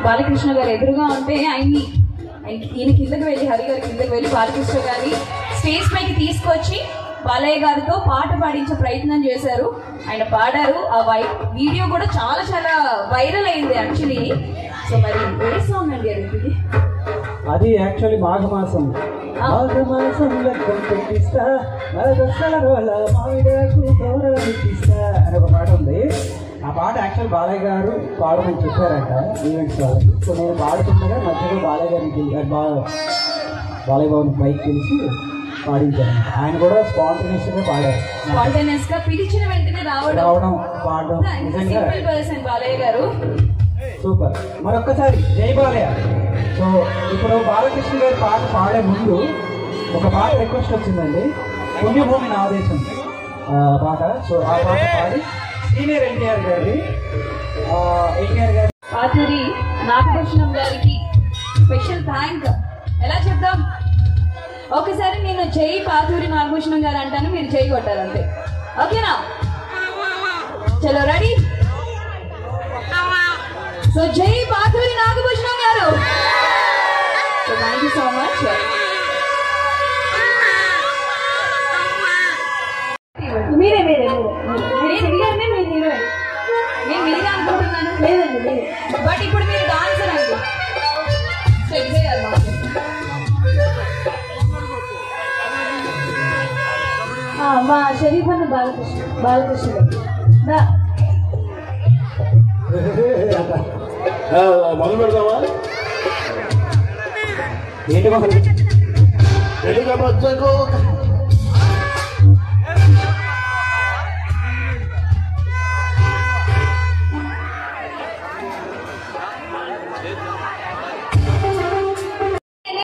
బాలకృష్ణ గారు ఎదురుగా ఉంటే ఈయన కిందకి వెళ్ళి, హరి గారి కిందకి వెళ్ళి బాలకృష్ణ గారి స్టేజ్ పైకి తీసుకొచ్చి బాలయ్య గారితో పాట పాడించే ప్రయత్నం చేశారు. ఆయన పాడారు. ఆ వీడియో కూడా చాలా చాలా వైరల్ అయింది యాక్చువల్లీ. సో మరి ఏ సాంగ్ అండి అది? అది యాక్చువల్లీ మాఘమాసం లెక్కం పెట్టిస్తా అని ఒక పాట ఉంది. ఆ పాట యాక్చువల్ బాలయ్య గారు పాడమని చెప్పారంట ఈవెంట్స్ వాళ్ళకి. సో నేను పాడుతుండగా మధ్యలో బాలయ్య గారికి బాలయ్య బాబుని పైకి పిలిచి పాడించాను. ఆయన కూడా స్పాంటేనియస్ గా పాడారు. స్పాంటేనియస్ గా పిలిచిన వెంటనే రావడం పాడడం నిజంగా బాలయ్య గారు సూపర్. మరొక్కసారి జై బాలయ్య. సో ఇప్పుడు బాలకృష్ణ గారి పాట పాడే ముందు ఒక పాట రిక్వెస్ట్ వచ్చిందండి, పుణ్యభూమి నా దేశం పాట. సో ఆ పాట పాడి సీనియర్ ఎన్టీఆర్ గారి పాతూరి నాగభూషణం గారికి స్పెషల్ థ్యాంక్ ఎలా చెప్దాం? ఒకసారి నేను జై పాతూరి నాగభూషణం గారు అంటాను, మీరు జై కొట్టాలంటే. ఓకేనా? చలో రెడీ? సో జై పాతూరి నాగభూషణం గారు. So thank you so much. మీరే నేను మీరే అనుకుంటున్నాను. లేదండి, బట్ ఇప్పుడు మీరు డాన్సర్ అండి. చెక్ చేయాలి. మా షరీఫ్ అన్న బాలకృష్ణ మొదలు పెడదామా? ఏంటి తెలుగు